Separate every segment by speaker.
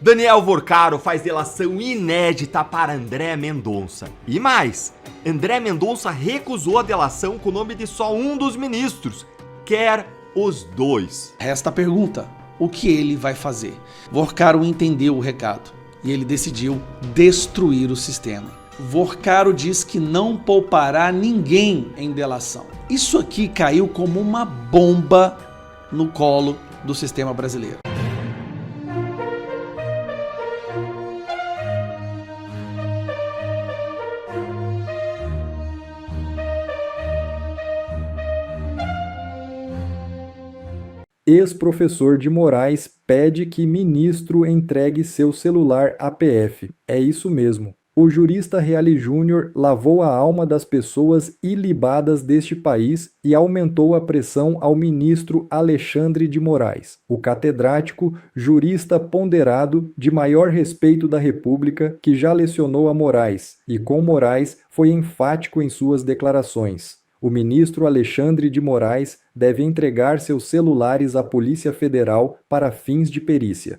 Speaker 1: Daniel Vorcaro faz delação inédita para André Mendonça. E mais, André Mendonça recusou a delação com o nome de só um dos ministros. Quer os dois.
Speaker 2: Resta a pergunta, o que ele vai fazer? Vorcaro entendeu o recado e ele decidiu destruir o sistema. Vorcaro diz que não poupará ninguém em delação. Isso aqui caiu como uma bomba no colo do sistema brasileiro.
Speaker 3: Ex-professor de Moraes pede que ministro entregue seu celular à PF. É isso mesmo. O jurista Reale Júnior lavou a alma das pessoas ilibadas deste país e aumentou a pressão ao ministro Alexandre de Moraes, o catedrático, jurista ponderado de maior respeito da República, que já lecionou a Moraes e, com Moraes, foi enfático em suas declarações. O ministro Alexandre de Moraes deve entregar seus celulares à Polícia Federal para fins de perícia.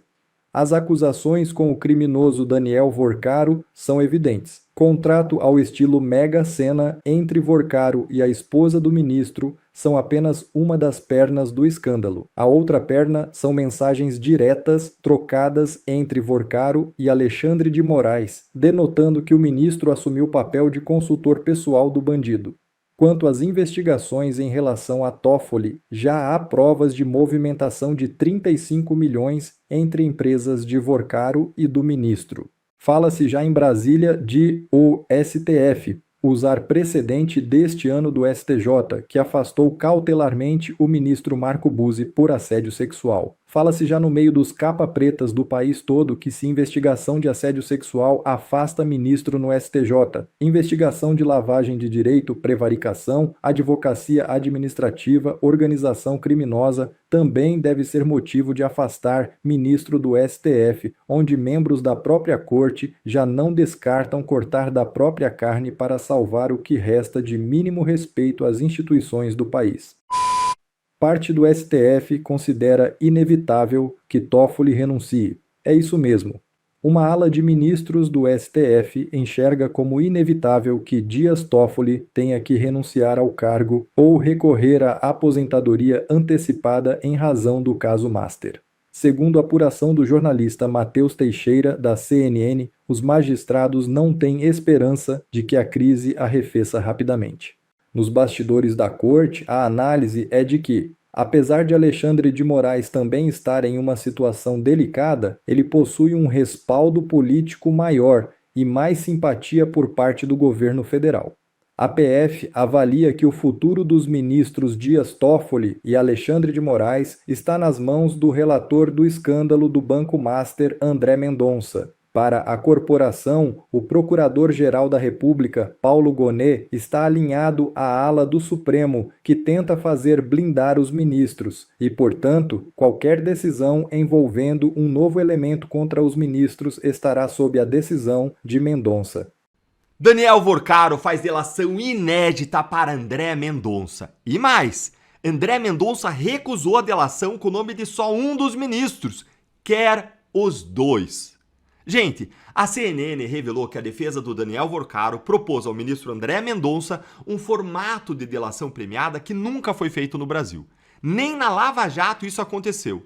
Speaker 3: As acusações com o criminoso Daniel Vorcaro são evidentes. Contrato ao estilo Mega Sena entre Vorcaro e a esposa do ministro são apenas uma das pernas do escândalo. A outra perna são mensagens diretas trocadas entre Vorcaro e Alexandre de Moraes, denotando que o ministro assumiu o papel de consultor pessoal do bandido. Quanto às investigações em relação a Toffoli, já há provas de movimentação de 35 milhões entre empresas de Vorcaro e do ministro. Fala-se já em Brasília de o STF usar precedente deste ano do STJ, que afastou cautelarmente o ministro Marco Buzzi por assédio sexual. Fala-se já no meio dos capa-pretas do país todo que se investigação de assédio sexual afasta ministro no STJ. Investigação de lavagem de direito, prevaricação, advocacia administrativa, organização criminosa também deve ser motivo de afastar ministro do STF, onde membros da própria corte já não descartam cortar da própria carne para salvar o que resta de mínimo respeito às instituições do país. Parte do STF considera inevitável que Toffoli renuncie. É isso mesmo. Uma ala de ministros do STF enxerga como inevitável que Dias Toffoli tenha que renunciar ao cargo ou recorrer à aposentadoria antecipada em razão do caso Master. Segundo a apuração do jornalista Matheus Teixeira, da CNN, os magistrados não têm esperança de que a crise arrefeça rapidamente. Nos bastidores da corte, a análise é de que, apesar de Alexandre de Moraes também estar em uma situação delicada, ele possui um respaldo político maior e mais simpatia por parte do governo federal. A PF avalia que o futuro dos ministros Dias Toffoli e Alexandre de Moraes está nas mãos do relator do escândalo do Banco Master, André Mendonça. Para a corporação, o Procurador-Geral da República, Paulo Gonet, está alinhado à ala do Supremo, que tenta fazer blindar os ministros, e, portanto, qualquer decisão envolvendo um novo elemento contra os ministros estará sob a decisão de Mendonça.
Speaker 1: Daniel Vorcaro faz delação inédita para André Mendonça. E mais, André Mendonça recusou a delação com o nome de só um dos ministros. Quer os dois. Gente, a CNN revelou que a defesa do Daniel Vorcaro propôs ao ministro André Mendonça um formato de delação premiada que nunca foi feito no Brasil. Nem na Lava Jato isso aconteceu.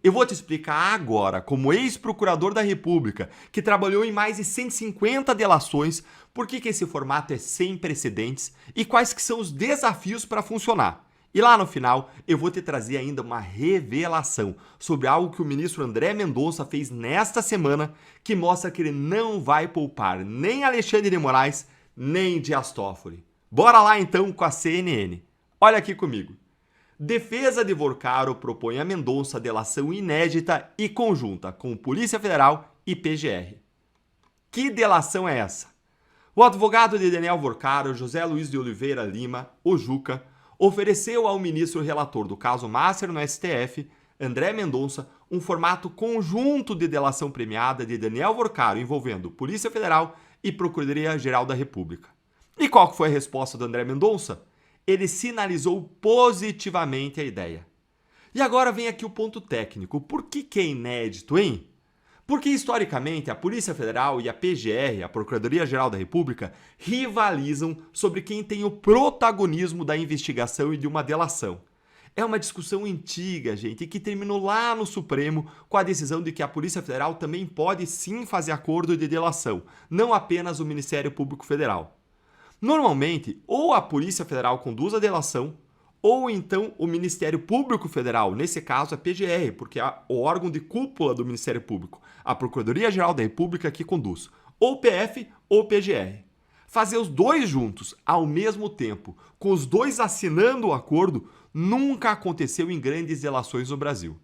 Speaker 1: Eu vou te explicar agora, como ex-procurador da República, que trabalhou em mais de 150 delações, por que esse formato é sem precedentes e quais que são os desafios para funcionar. E lá no final, eu vou te trazer ainda uma revelação sobre algo que o ministro André Mendonça fez nesta semana, que mostra que ele não vai poupar nem Alexandre de Moraes, nem Dias Toffoli. Bora lá então com a CNN. Olha aqui comigo. Defesa de Vorcaro propõe a Mendonça delação inédita e conjunta com Polícia Federal e PGR. Que delação é essa? O advogado de Daniel Vorcaro, José Luiz de Oliveira Lima, o Juca, ofereceu ao ministro relator do caso Master no STF, André Mendonça, um formato conjunto de delação premiada de Daniel Vorcaro envolvendo Polícia Federal e Procuradoria-Geral da República. E qual foi a resposta do André Mendonça? Ele sinalizou positivamente a ideia. E agora vem aqui o ponto técnico. Por que é inédito, hein? Porque, historicamente, a Polícia Federal e a PGR, a Procuradoria-Geral da República, rivalizam sobre quem tem o protagonismo da investigação e de uma delação. É uma discussão antiga, gente, que terminou lá no Supremo com a decisão de que a Polícia Federal também pode sim fazer acordo de delação, não apenas o Ministério Público Federal. Normalmente, ou a Polícia Federal conduz a delação, ou então o Ministério Público Federal, nesse caso a PGR, porque é o órgão de cúpula do Ministério Público, a Procuradoria-Geral da República que conduz, ou PF ou PGR. Fazer os dois juntos, ao mesmo tempo, com os dois assinando o acordo, nunca aconteceu em grandes delações no Brasil.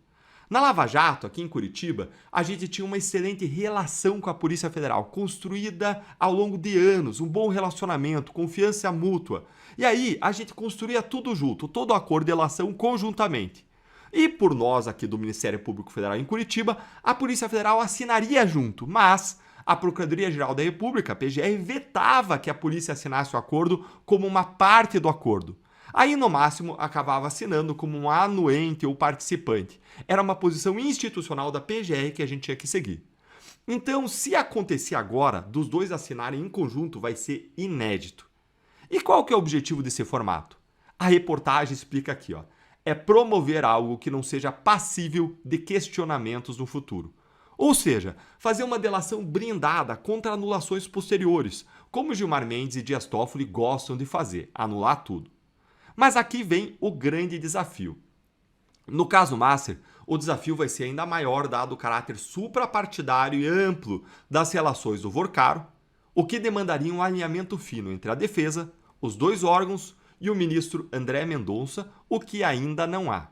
Speaker 1: Na Lava Jato, aqui em Curitiba, a gente tinha uma excelente relação com a Polícia Federal, construída ao longo de anos, um bom relacionamento, confiança mútua. E aí, a gente construía tudo junto, todo o acordo de delação conjuntamente. E por nós aqui do Ministério Público Federal em Curitiba, a Polícia Federal assinaria junto, mas a Procuradoria-Geral da República, a PGR, vetava que a polícia assinasse o acordo como uma parte do acordo. Aí, no máximo, acabava assinando como um anuente ou participante. Era uma posição institucional da PGR que a gente tinha que seguir. Então, se acontecer agora, dos dois assinarem em conjunto, vai ser inédito. E qual que é o objetivo desse formato? A reportagem explica aqui, ó. É promover algo que não seja passível de questionamentos no futuro. Ou seja, fazer uma delação blindada contra anulações posteriores, como Gilmar Mendes e Dias Toffoli gostam de fazer, anular tudo. Mas aqui vem o grande desafio. No caso Master, o desafio vai ser ainda maior dado o caráter suprapartidário e amplo das relações do Vorcaro, o que demandaria um alinhamento fino entre a defesa, os dois órgãos e o ministro André Mendonça, o que ainda não há.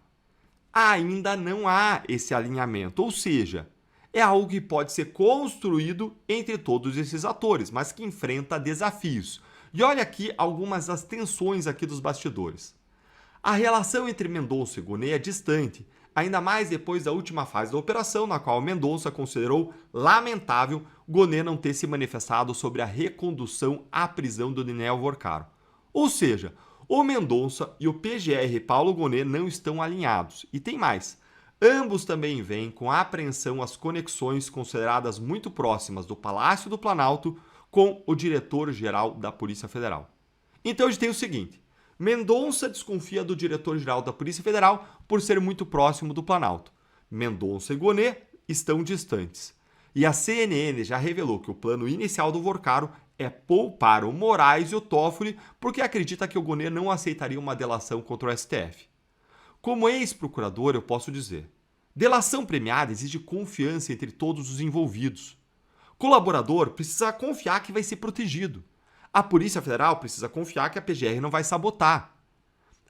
Speaker 1: Ainda não há esse alinhamento, ou seja, é algo que pode ser construído entre todos esses atores, mas que enfrenta desafios. E olha aqui algumas das tensões aqui dos bastidores. A relação entre Mendonça e Gonê é distante, ainda mais depois da última fase da operação, na qual Mendonça considerou lamentável Gonê não ter se manifestado sobre a recondução à prisão do Daniel Vorcaro. Ou seja, o Mendonça e o PGR Paulo Gonê não estão alinhados. E tem mais. Ambos também veem com apreensão as conexões consideradas muito próximas do Palácio do Planalto com o diretor-geral da Polícia Federal. Então a gente tem o seguinte, Mendonça desconfia do diretor-geral da Polícia Federal por ser muito próximo do Planalto. Mendonça e Gonê estão distantes. E a CNN já revelou que o plano inicial do Vorcaro é poupar o Moraes e o Toffoli porque acredita que o Gonê não aceitaria uma delação contra o STF. Como ex-procurador, eu posso dizer, delação premiada exige confiança entre todos os envolvidos. Colaborador precisa confiar que vai ser protegido. A Polícia Federal precisa confiar que a PGR não vai sabotar.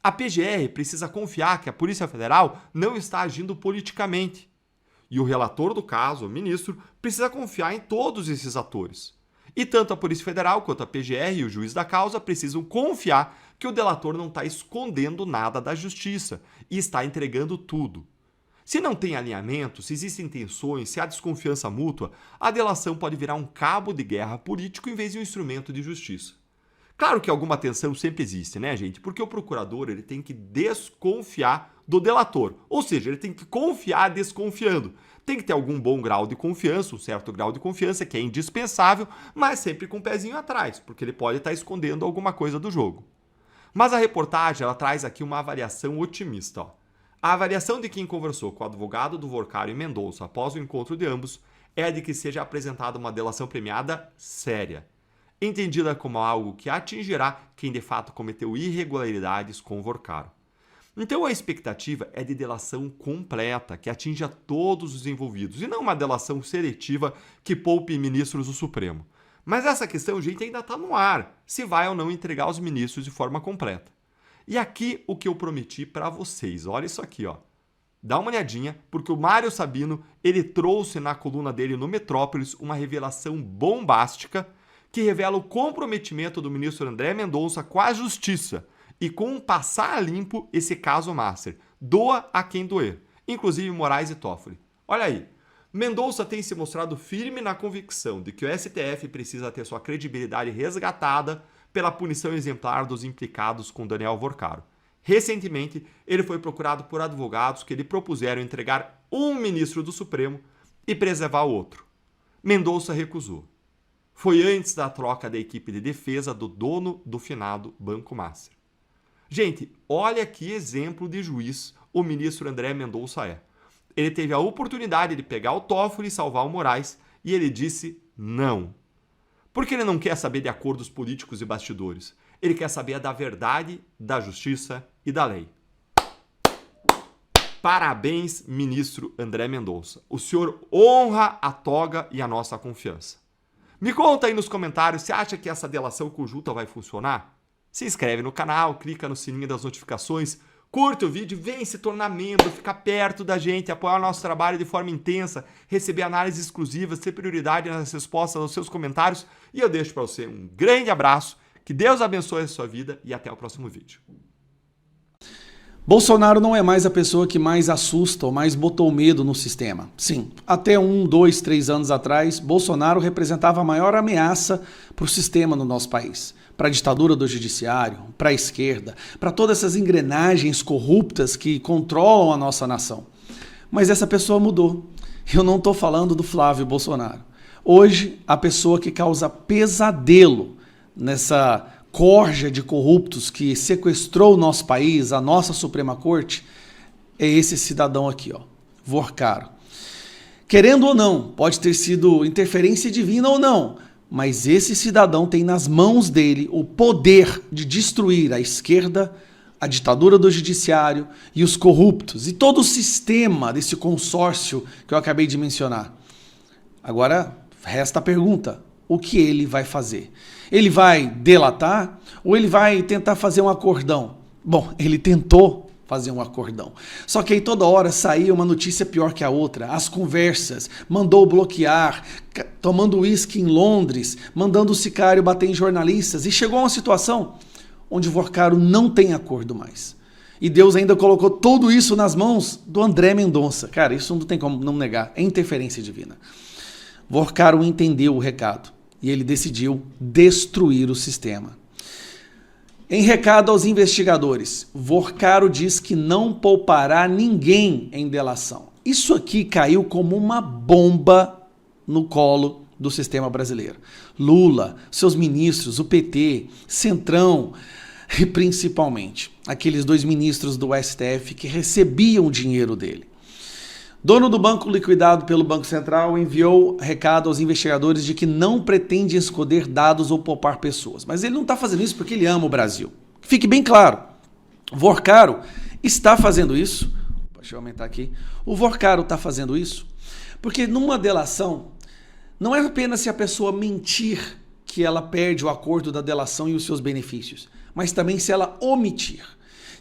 Speaker 1: A PGR precisa confiar que a Polícia Federal não está agindo politicamente. E o relator do caso, o ministro, precisa confiar em todos esses atores. E tanto a Polícia Federal quanto a PGR e o juiz da causa precisam confiar que o delator não está escondendo nada da justiça e está entregando tudo. Se não tem alinhamento, se existem tensões, se há desconfiança mútua, a delação pode virar um cabo de guerra político em vez de um instrumento de justiça. Claro que alguma tensão sempre existe, né, gente? Porque o procurador ele tem que desconfiar do delator. Ou seja, ele tem que confiar desconfiando. Tem que ter algum bom grau de confiança, um certo grau de confiança que é indispensável, mas sempre com o pezinho atrás, porque ele pode estar escondendo alguma coisa do jogo. Mas a reportagem ela traz aqui uma avaliação otimista, ó. A avaliação de quem conversou com o advogado do Vorcaro e Mendonça após o encontro de ambos é de que seja apresentada uma delação premiada séria, entendida como algo que atingirá quem de fato cometeu irregularidades com o Vorcaro. Então a expectativa é de delação completa, que atinja todos os envolvidos, e não uma delação seletiva que poupe ministros do Supremo. Mas essa questão, gente, ainda está no ar, se vai ou não entregar os ministros de forma completa. E aqui o que eu prometi para vocês, olha isso aqui, ó. Dá uma olhadinha, porque o Mário Sabino, ele trouxe na coluna dele no Metrópolis uma revelação bombástica que revela o comprometimento do ministro André Mendonça com a justiça e com passar a limpo esse caso Master. Doa a quem doer, inclusive Moraes e Toffoli. Olha aí, Mendonça tem se mostrado firme na convicção de que o STF precisa ter sua credibilidade resgatada pela punição exemplar dos implicados com Daniel Vorcaro. Recentemente, ele foi procurado por advogados que lhe propuseram entregar um ministro do Supremo e preservar o outro. Mendonça recusou. Foi antes da troca da equipe de defesa do dono do finado Banco Master. Gente, olha que exemplo de juiz o ministro André Mendonça é. Ele teve a oportunidade de pegar o Toffoli e salvar o Moraes e ele disse não. Porque ele não quer saber de acordos políticos e bastidores. Ele quer saber da verdade, da justiça e da lei. Parabéns, ministro André Mendonça. O senhor honra a toga e a nossa confiança. Me conta aí nos comentários se acha que essa delação conjunta vai funcionar? Se inscreve no canal, clica no sininho das notificações, curte o vídeo, vem se tornar membro, ficar perto da gente, apoiar o nosso trabalho de forma intensa, receber análises exclusivas, ter prioridade nas respostas aos seus comentários. E eu deixo para você um grande abraço, que Deus abençoe a sua vida e até o próximo vídeo.
Speaker 2: Bolsonaro não é mais a pessoa que mais assusta ou mais botou medo no sistema. Sim, até 1, 2, 3 anos atrás, Bolsonaro representava a maior ameaça para o sistema no nosso país. Para a ditadura do judiciário, para a esquerda, para todas essas engrenagens corruptas que controlam a nossa nação. Mas essa pessoa mudou. Eu não estou falando do Flávio Bolsonaro. Hoje, a pessoa que causa pesadelo nessa corja de corruptos que sequestrou o nosso país, a nossa Suprema Corte, é esse cidadão aqui, ó, Vorcaro. Querendo ou não, pode ter sido interferência divina ou não, mas esse cidadão tem nas mãos dele o poder de destruir a esquerda, a ditadura do judiciário e os corruptos e todo o sistema desse consórcio que eu acabei de mencionar. Agora, resta a pergunta: o que ele vai fazer? Ele vai delatar ou ele vai tentar fazer um acordão? Bom, ele tentou fazer um acordão. Só que aí toda hora saía uma notícia pior que a outra. As conversas, mandou bloquear, tomando uísque em Londres, mandando o sicário bater em jornalistas. E chegou a uma situação onde o Vorcaro não tem acordo mais. E Deus ainda colocou tudo isso nas mãos do André Mendonça. Cara, isso não tem como não negar. É interferência divina. Vorcaro entendeu o recado e ele decidiu destruir o sistema. Em recado aos investigadores, Vorcaro diz que não poupará ninguém em delação. Isso aqui caiu como uma bomba no colo do sistema brasileiro. Lula, seus ministros, o PT, Centrão e principalmente aqueles 2 ministros do STF que recebiam o dinheiro dele. Dono do banco liquidado pelo Banco Central enviou recado aos investigadores de que não pretende esconder dados ou poupar pessoas. Mas ele não está fazendo isso porque ele ama o Brasil. Fique bem claro, Vorcaro está fazendo isso. Deixa eu aumentar aqui. O Vorcaro está fazendo isso porque numa delação não é apenas se a pessoa mentir que ela perde o acordo da delação e os seus benefícios, mas também se ela omitir.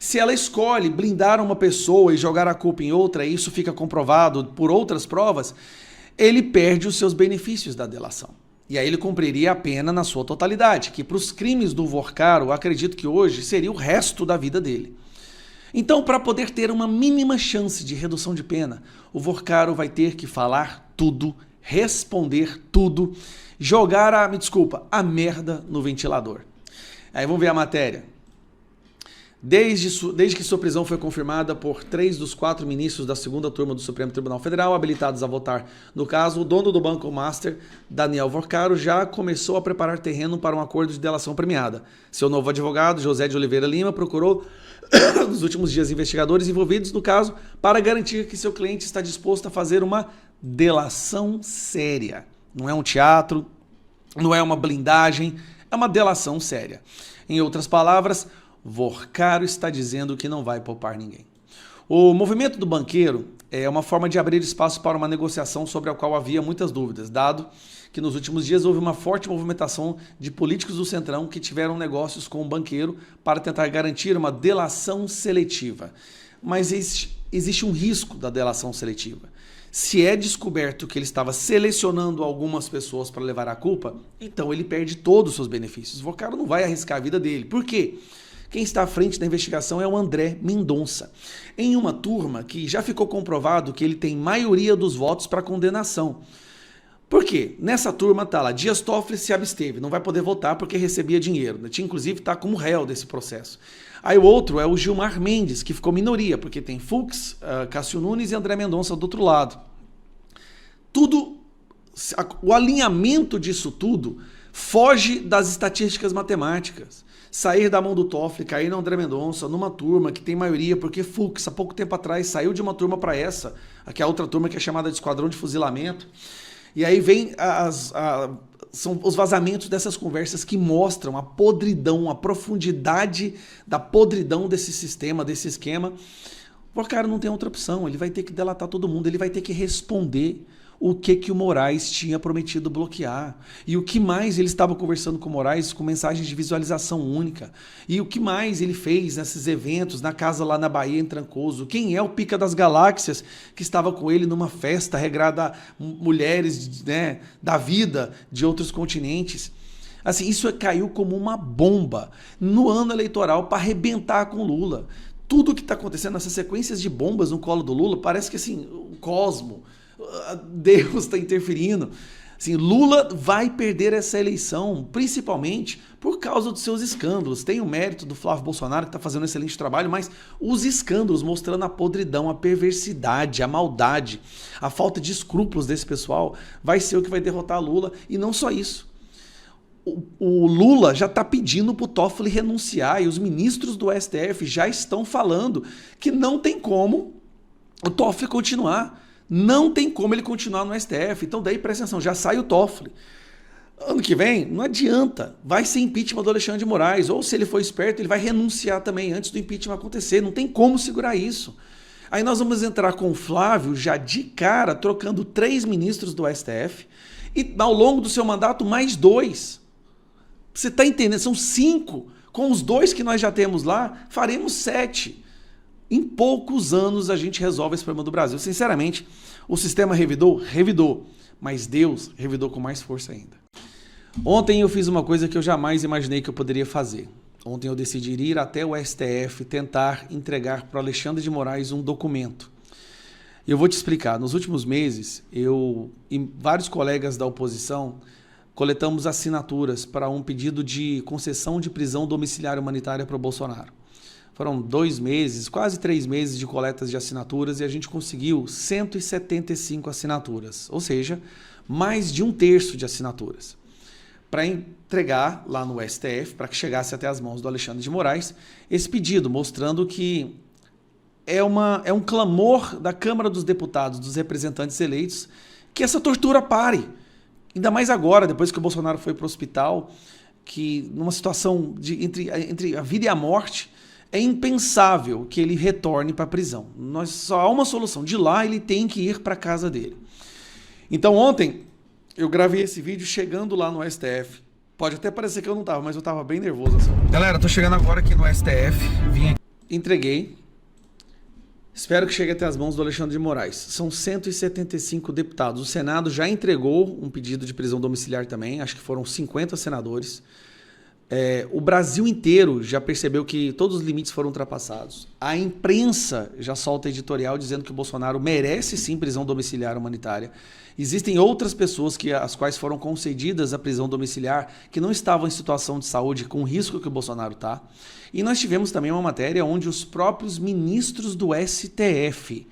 Speaker 2: Se ela escolhe blindar uma pessoa e jogar a culpa em outra, e isso fica comprovado por outras provas, ele perde os seus benefícios da delação. E aí ele cumpriria a pena na sua totalidade, que para os crimes do Vorcaro, acredito que hoje seria o resto da vida dele. Então, para poder ter uma mínima chance de redução de pena, o Vorcaro vai ter que falar tudo, responder tudo, jogar a merda no ventilador. Aí vamos ver a matéria. Desde que sua prisão foi confirmada por 3 dos 4 ministros da segunda turma do Supremo Tribunal Federal habilitados a votar no caso, o dono do Banco Master, Daniel Vorcaro, já começou a preparar terreno para um acordo de delação premiada. Seu novo advogado, José de Oliveira Lima, procurou nos últimos dias investigadores envolvidos no caso para garantir que seu cliente está disposto a fazer uma delação séria. Não é um teatro, não é uma blindagem, é uma delação séria. Em outras palavras, Vorcaro está dizendo que não vai poupar ninguém. O movimento do banqueiro é uma forma de abrir espaço para uma negociação sobre a qual havia muitas dúvidas, dado que nos últimos dias houve uma forte movimentação de políticos do Centrão que tiveram negócios com o banqueiro para tentar garantir uma delação seletiva. Mas existe um risco da delação seletiva. Se é descoberto que ele estava selecionando algumas pessoas para levar a culpa, então ele perde todos os seus benefícios. O Vorcaro não vai arriscar a vida dele. Por quê? Quem está à frente da investigação é o André Mendonça, em uma turma que já ficou comprovado que ele tem maioria dos votos para condenação. Por quê? Nessa turma está lá, Dias Toffoli se absteve, não vai poder votar porque recebia dinheiro. Inclusive está como réu desse processo. Aí o outro é o Gilmar Mendes, que ficou minoria, porque tem Fux, Cássio Nunes e André Mendonça do outro lado. o alinhamento disso tudo foge das estatísticas matemáticas. Sair da mão do Toffoli, cair na André Mendonça, numa turma que tem maioria, porque Fux, há pouco tempo atrás, saiu de uma turma para essa, que é a outra turma que é chamada de Esquadrão de Fuzilamento. E aí vem são os vazamentos dessas conversas que mostram a podridão, a profundidade da podridão desse sistema, desse esquema. O cara não tem outra opção, ele vai ter que delatar todo mundo, ele vai ter que responder o que o Moraes tinha prometido bloquear. E o que mais ele estava conversando com o Moraes com mensagens de visualização única. E o que mais ele fez nesses eventos, na casa lá na Bahia, em Trancoso. Quem é o Pica das Galáxias que estava com ele numa festa regrada a mulheres, né, da vida de outros continentes. Assim, isso caiu como uma bomba no ano eleitoral para arrebentar com Lula. Tudo que está acontecendo, essas sequências de bombas no colo do Lula, parece que assim, o cosmo, Deus está interferindo. Assim, Lula vai perder essa eleição, principalmente por causa dos seus escândalos. Tem o mérito do Flávio Bolsonaro, que está fazendo um excelente trabalho, mas os escândalos mostrando a podridão, a perversidade, a maldade, a falta de escrúpulos desse pessoal, vai ser o que vai derrotar Lula. E não só isso. O Lula já está pedindo para o Toffoli renunciar e os ministros do STF já estão falando que não tem como o Toffoli continuar. Não tem como ele continuar no STF. Então daí, presta atenção, já sai o Toffoli. Ano que vem, não adianta. Vai ser impeachment do Alexandre de Moraes. Ou se ele for esperto, ele vai renunciar também antes do impeachment acontecer. Não tem como segurar isso. Aí nós vamos entrar com o Flávio já de cara, trocando 3 ministros do STF. E ao longo do seu mandato, mais 2. Você está entendendo? São 5. Com os 2 que nós já temos lá, faremos 7. Em poucos anos a gente resolve esse problema do Brasil. Sinceramente, o sistema revidou? Revidou. Mas Deus revidou com mais força ainda. Ontem eu fiz uma coisa que eu jamais imaginei que eu poderia fazer. Ontem eu decidi ir até o STF tentar entregar para o Alexandre de Moraes um documento. E eu vou te explicar. Nos últimos meses, eu e vários colegas da oposição coletamos assinaturas para um pedido de concessão de prisão domiciliar humanitária para o Bolsonaro. Foram 2 meses, quase 3 meses de coletas de assinaturas e a gente conseguiu 175 assinaturas, ou seja, mais de 1/3 de assinaturas, para entregar lá no STF, para que chegasse até as mãos do Alexandre de Moraes, esse pedido, mostrando que é um clamor da Câmara dos Deputados, dos representantes eleitos, que essa tortura pare. Ainda mais agora, depois que o Bolsonaro foi para o hospital, que numa situação entre a vida e a morte, é impensável que ele retorne para a prisão. Só há uma solução. De lá, ele tem que ir para a casa dele. Então, ontem, eu gravei esse vídeo chegando lá no STF. Pode até parecer que eu não estava, mas eu estava bem nervoso. Assim. Galera, tô chegando agora aqui no STF. Vim aqui. Entreguei. Espero que chegue até as mãos do Alexandre de Moraes. São 175 deputados. O Senado já entregou um pedido de prisão domiciliar também. Acho que foram 50 senadores. O Brasil inteiro já percebeu que todos os limites foram ultrapassados. A imprensa já solta editorial dizendo que o Bolsonaro merece sim prisão domiciliar humanitária. Existem outras pessoas às quais foram concedidas a prisão domiciliar que não estavam em situação de saúde com o risco que o Bolsonaro está. E nós tivemos também uma matéria onde os próprios ministros do STF,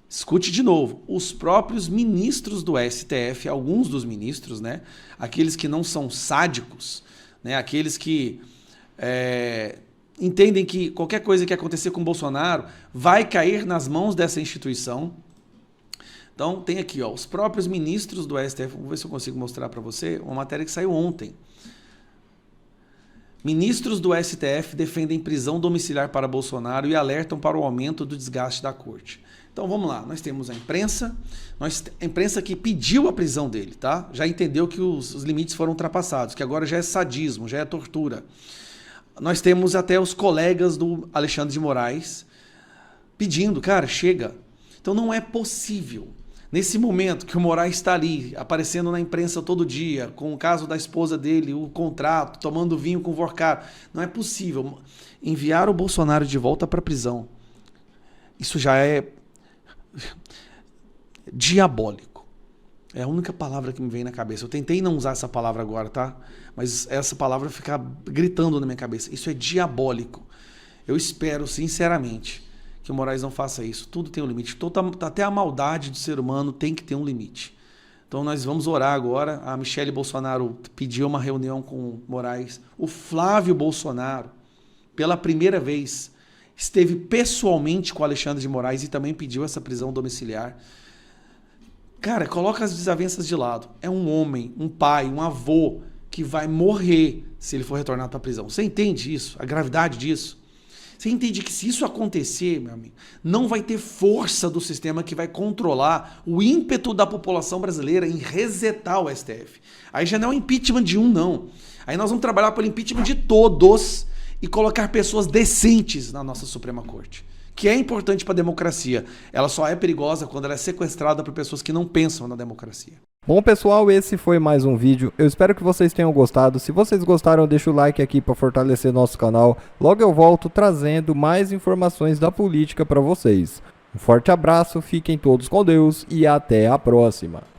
Speaker 2: escute de novo, os próprios ministros do STF, alguns dos ministros, né, aqueles que não são sádicos, né, aqueles que entendem que qualquer coisa que acontecer com o Bolsonaro vai cair nas mãos dessa instituição. Então tem aqui, os próprios ministros do STF, vou ver se eu consigo mostrar para você, uma matéria que saiu ontem. Ministros do STF defendem prisão domiciliar para Bolsonaro e alertam para o aumento do desgaste da corte. Então vamos lá, nós temos a imprensa que pediu a prisão dele, tá? Já entendeu que os limites foram ultrapassados, que agora já é sadismo, já é tortura. Nós temos até os colegas do Alexandre de Moraes pedindo, cara, chega. Então não é possível, nesse momento que o Moraes está ali, aparecendo na imprensa todo dia, com o caso da esposa dele, o contrato, tomando vinho com o Vorcaro, não é possível enviar o Bolsonaro de volta para a prisão. Isso já é diabólico. É a única palavra que me vem na cabeça. Eu tentei não usar essa palavra agora, tá? Mas essa palavra fica gritando na minha cabeça. Isso é diabólico. Eu espero, sinceramente, que o Moraes não faça isso. Tudo tem um limite. Até a maldade do ser humano tem que ter um limite. Então nós vamos orar agora. A Michele Bolsonaro pediu uma reunião com Moraes. O Flávio Bolsonaro, pela primeira vez, esteve pessoalmente com o Alexandre de Moraes e também pediu essa prisão domiciliar. Cara, coloca as desavenças de lado. É um homem, um pai, um avô que vai morrer se ele for retornado para a prisão. Você entende isso? A gravidade disso? Você entende que se isso acontecer, meu amigo, não vai ter força do sistema que vai controlar o ímpeto da população brasileira em resetar o STF. Aí já não é um impeachment de um, não. Aí nós vamos trabalhar pelo impeachment de todos e colocar pessoas decentes na nossa Suprema Corte, que é importante para a democracia. Ela só é perigosa quando ela é sequestrada por pessoas que não pensam na democracia.
Speaker 3: Bom, pessoal, esse foi mais um vídeo. Eu espero que vocês tenham gostado. Se vocês gostaram, deixa o like aqui para fortalecer nosso canal. Logo eu volto trazendo mais informações da política para vocês. Um forte abraço, fiquem todos com Deus e até a próxima.